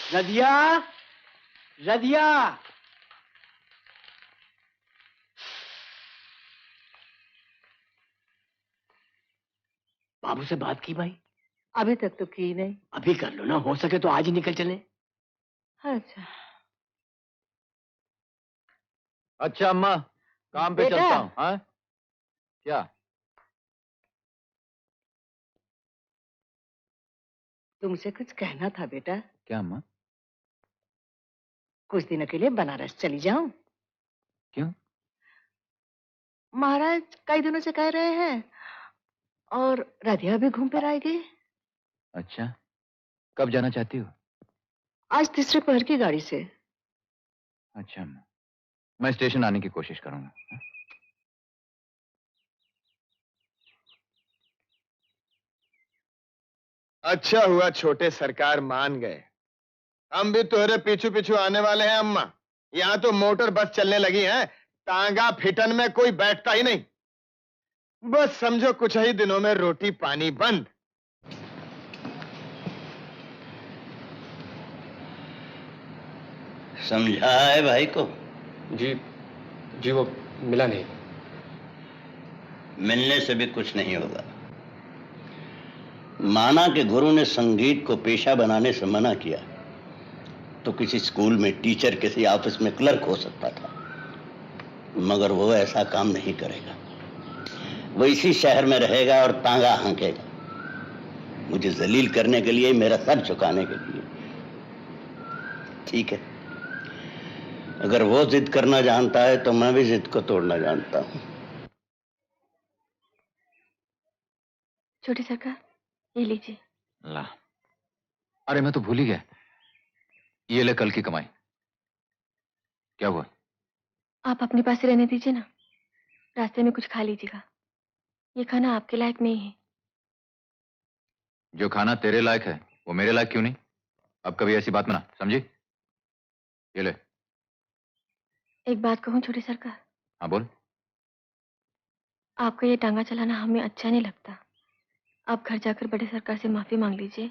रदिया, रदिया। बाबू से बात की भाई? अभी तक तो की नहीं। अभी कर लो ना, हो सके तो आज ही निकल चले। अच्छा अच्छा अम्मा, काम पे चलता हूँ। हाँ क्या? तुमसे कुछ कहना था बेटा। क्या अम्मा? कुछ दिनों के लिए बनारस चली जाऊं? क्यों? महाराज कई दिनों से कह रहे हैं, और राधिया भी घूम फिर आएगी। अच्छा, कब जाना चाहती हो? आज तीसरे पहर की गाड़ी से। अच्छा अम्मा, मैं स्टेशन आने की कोशिश करूंगा। हाँ? अच्छा हुआ छोटे सरकार मान गए। हम भी तोहरे पीछू पीछू आने वाले हैं अम्मा। यहाँ तो मोटर बस चलने लगी है, तांगा फिटन में कोई बैठता ही नहीं। बस समझो कुछ ही दिनों में रोटी पानी बंद। समझा है भाई को? जी वो मिला नहीं। मिलने से भी कुछ नहीं होगा। माना कि गुरु ने संगीत को पेशा बनाने से मना किया, तो किसी स्कूल में टीचर, किसी ऑफिस में क्लर्क हो सकता था, मगर वो ऐसा काम नहीं करेगा। वो इसी शहर में रहेगा और तांगा हाँकेगा, मुझे जलील करने के लिए, मेरा सर झुकाने के लिए। ठीक है, अगर वो जिद करना जानता है तो मैं भी जिद को तोड़ना जानता हूं। छोटे सरकार, ये लीजिए। ला, अरे मैं तो भूल ही गया। ये ले कल की कमाई। क्या हुआ? आप अपने पास ही रहने दीजिए ना, रास्ते में कुछ खा लीजिएगा। ये खाना आपके लायक नहीं है। जो खाना तेरे लायक है वो मेरे लायक क्यों नहीं? अब कभी ऐसी बात मना, समझी? ये ले। एक बात कहूँ छोटे सरकार? हाँ बोल। आपका ये टांगा चलाना हमें अच्छा नहीं लगता। आप घर जाकर बड़े सरकार से माफी मांग लीजिए।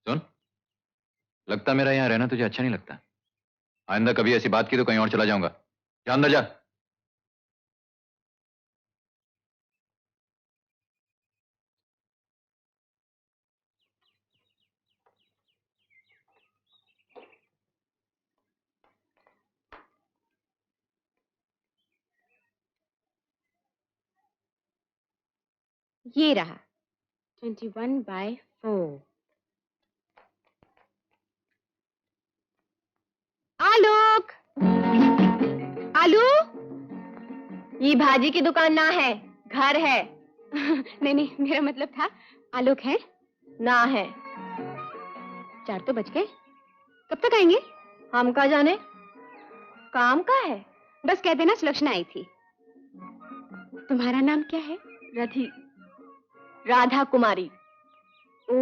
सुन, लगता मेरा यहाँ रहना तुझे अच्छा नहीं लगता। आइंदा कभी ऐसी बात की तो कहीं और चला जाऊंगा। जा अंदर जा। ये रहा 21/4। आलोक, आलू। ये भाजी की दुकान ना है, घर है। नहीं, मेरा मतलब था आलोक है ना है। 4 तो बज गए, कब तक आएंगे? हम कहाँ जाने, काम का है। बस कह देना सुलक्षणा आई थी। तुम्हारा नाम क्या है? रथी, राधा कुमारी। ओ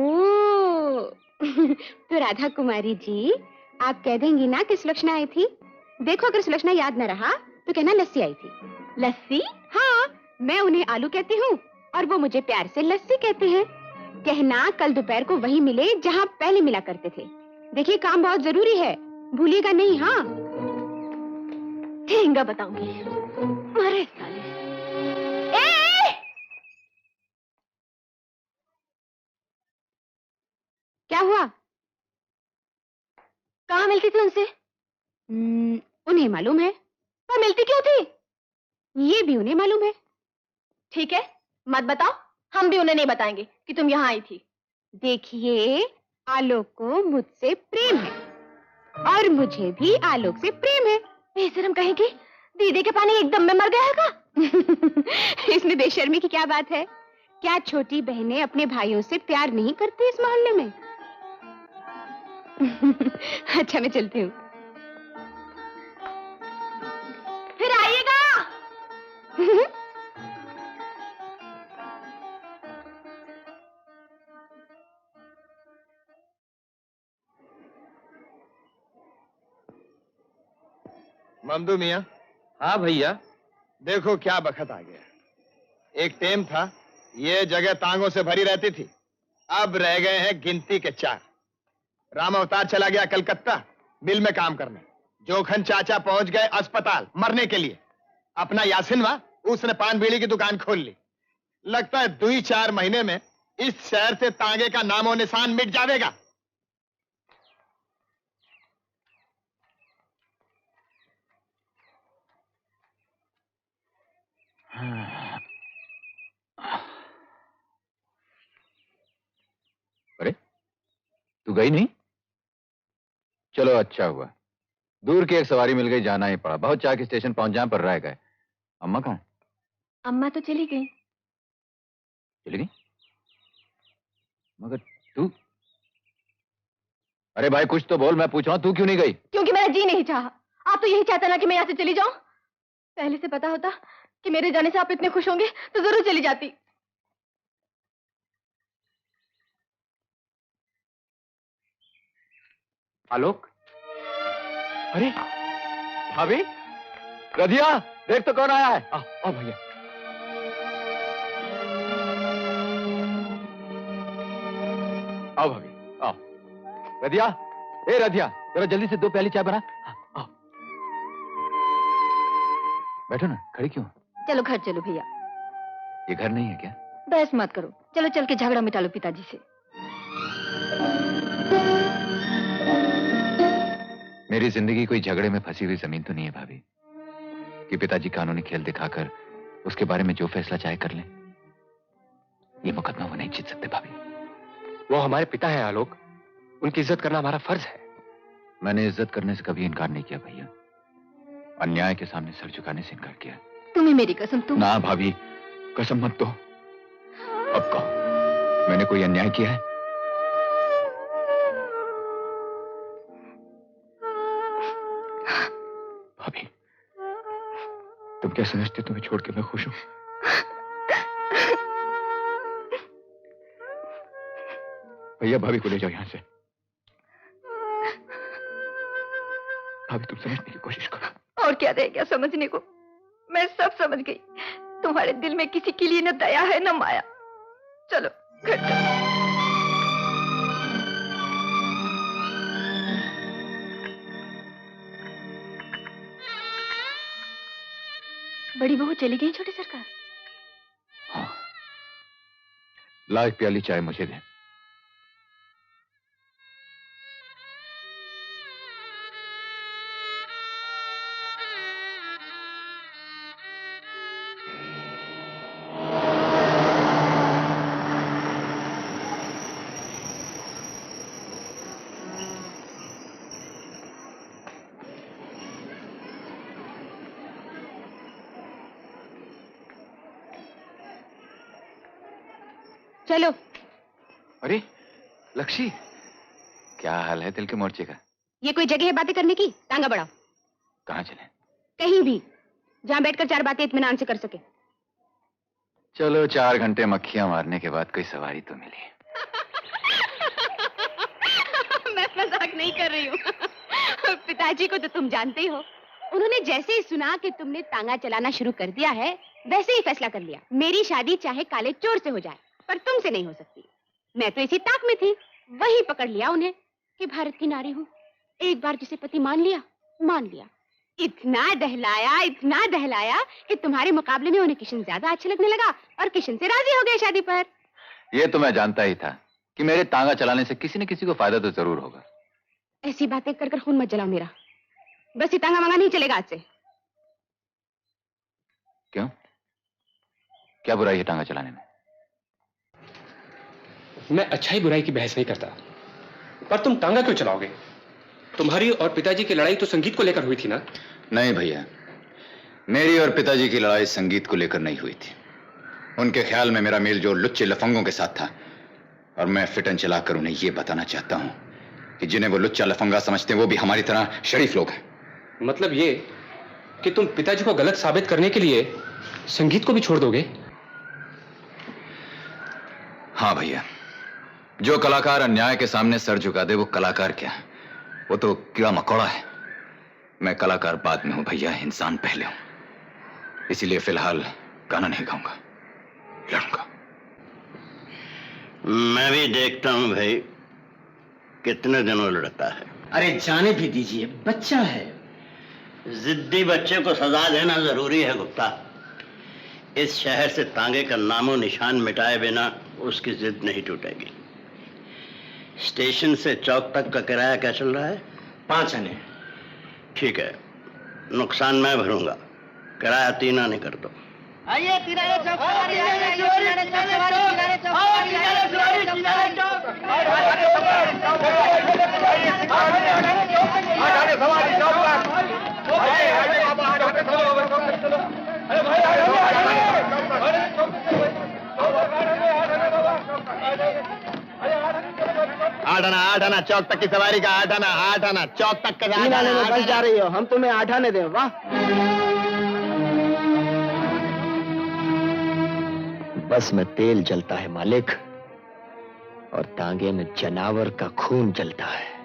तो राधा कुमारी जी, आप कह देंगी ना कि सुलक्षणा आई थी। देखो अगर सुलक्षणा याद न रहा तो कहना लस्सी आई थी। लस्सी? हाँ, मैं उन्हें आलू कहती हूँ और वो मुझे प्यार से लस्सी कहते हैं। कहना कल दोपहर को वहीं मिले जहाँ पहले मिला करते थे। देखिए काम बहुत जरूरी है, भूलिएगा नहीं। हाँ ठेंगा बताऊंगी। मरे साले। क्या हुआ? कहाँ मिलती थी उनसे? उन्हें मालूम है। पर मिलती क्यों थी? ये भी उन्हें मालूम है। ठीक है, मत बताओ, हम भी उन्हें नहीं बताएंगे कि तुम यहाँ आई थी। देखिए, आलोक को मुझसे प्रेम है और मुझे भी आलोक से प्रेम है। बेशर्म कहेगी, दीदी के पानी एकदम में मर गया है का? इसमें बेशर्मी की क्या बात है? क्या छोटी बहनें अपने भाइयों से प्यार नहीं करती इस मोहल्ले में? अच्छा मैं चलती हूँ। फिर आइएगा। ममदू मियाँ। हाँ भैया। देखो क्या बखत आ गया। एक टेम था, ये जगह तांगों से भरी रहती थी, अब रह गए हैं गिनती के 4। राम अवतार चला गया कलकत्ता मिल में काम करने। जोखन चाचा पहुंच गए अस्पताल मरने के लिए। अपना यासिन उसने पान बीड़ी की दुकान खोल ली। लगता है 2-4 महीने में इस शहर से तांगे का नामो निशान मिट जाएगा। अरे तू गई नहीं? चलो अच्छा हुआ, दूर की एक सवारी मिल गई, जाना ही पड़ा। बहुत चाह के स्टेशन पहुंच जाए पर रह गए। अम्मा कहाँ? अम्मा तो चली गई। चली गई? मगर तू? अरे भाई कुछ तो बोल, मैं पूछ रहा हूं तू क्यों नहीं गई? क्योंकि मेरा जी नहीं चाहा। आप तो यही चाहते ना कि मैं यहाँ से चली जाऊं। पहले से पता होता कि मेरे जाने से आप इतने खुश होंगे तो जरूर चली जाती। आलोक, अरे भाभी, रधिया, देख तो कौन आया है। आओ भैया। आओ भाभी, आओ। रधिया, ए रधिया, जरा जल्दी से 2 प्याली चाय बना। आओ बैठो ना, खड़ी क्यों? चलो घर चलो भैया। ये घर नहीं है क्या? बहस मत करो, चलो चल के झगड़ा मिटा लो पिताजी से। मेरी जिंदगी कोई झगड़े में फंसी हुई जमीन तो नहीं है भाभी, कि पिताजी कानूनी खेल दिखाकर उसके बारे में जो फैसला चाहे कर लें। ये मुकदमा वो नहीं जीत सकते भाभी। वो हमारे पिता हैं आलोक, उनकी इज्जत करना हमारा फर्ज है। मैंने इज्जत करने से कभी इनकार नहीं किया भैया, अन्याय के सामने सर झुकाने से इनकार किया। तुम्हें मेरी कसम। तुम ना भाभी, कसम मत दो। अब कहो, मैंने कोई अन्याय किया है? भाभी, तुम क्या समझते तुम्हें छोड़ के मैं खुश हूं? भैया भाभी को ले जाओ यहां से। भाभी तुम समझने की कोशिश करो। और क्या रह गया समझने को? मैं सब समझ गई। तुम्हारे दिल में किसी के लिए न दया है न माया। चलो घर चलो। बड़ी बहू चली गई छोटी सरकार? हाँ, ला एक प्याली चाय मुझे दे। चलो। अरे लक्ष्मी, क्या हाल है दिल के मोर्चे का? ये कोई जगह है बातें करने की? टांगा बढ़ाओ। कहाँ चले? कहीं भी, जहां बैठकर 4 बातें इत्मीनान से कर सके। चलो 4 घंटे मक्खियां मारने के बाद कोई सवारी तो मिली। मैं मजाक नहीं कर रही हूँ। पिताजी को तो तुम जानते ही हो। उन्होंने जैसे ही सुना कि तुमने तांगा चलाना शुरू कर दिया है, वैसे ही फैसला कर लिया, मेरी शादी चाहे काले चोर से हो जाए, पर तुमसे नहीं हो सकती। मैं तो इसी ताक में थी, वही पकड़ लिया उन्हें कि भारत की नारी हूँ। एक बार जिसे पति मान लिया। इतना दहलाया कि तुम्हारे मुकाबले में उन्हें किशन ज्यादा अच्छा लगने लगा और किशन से राजी हो गए शादी पर। ये तो मैं जानता ही था कि मेरे तांगा चलाने से किसी न किसी को फायदा तो जरूर होगा। ऐसी बातें कर कर खून मत जलाओ मेरा। बस ये तांगा मांगा नहीं चलेगा आज से। क्यों? क्या बुराई है टांगा चलाने में? मैं अच्छाई बुराई की बहस नहीं करता, पर तुम टांगा क्यों चलाओगे? तुम्हारी और पिताजी की लड़ाई तो संगीत को लेकर हुई थी ना? नहीं भैया, मेरी और पिताजी की लड़ाई संगीत को लेकर नहीं हुई थी। उनके ख्याल में मेरा मेल जोल लुच्चे लफंगों के साथ था, और मैं फिटन चलाकर उन्हें यह बताना चाहता हूं कि जिन्हें वो लुच्चा लफंगा समझते हैं वो भी हमारी तरह शरीफ लोग हैं। मतलब ये कि तुम पिताजी को गलत साबित करने के लिए संगीत को भी छोड़ दोगे? हाँ भैया, जो कलाकार अन्याय के सामने सर झुका दे वो कलाकार क्या, वो तो कीड़ा मकोड़ा है। मैं कलाकार बाद में हूं भैया, इंसान पहले हूं। इसीलिए फिलहाल गाना नहीं गाऊंगा, लड़ूंगा। मैं भी देखता हूँ भाई कितने दिनों लड़ता है। अरे जाने भी दीजिए, बच्चा है। जिद्दी बच्चे को सजा देना जरूरी है गुप्ता। इस शहर से तांगे का नामो निशान मिटाए बिना उसकी जिद नहीं टूटेगी। स्टेशन से चौक तक का किराया क्या चल रहा है? 5 आने। ठीक है, नुकसान मैं भरूंगा, किराया 3 आने कर दो। आइए किनारे चौक, आठ आना चौक तक की सवारी का 8 आना चौक तक का 3 आने में बस जा रही हो, हम तुम्हें 8 आने दें। वाह, बस में तेल जलता है मालिक, और तांगे में जनावर का खून जलता है।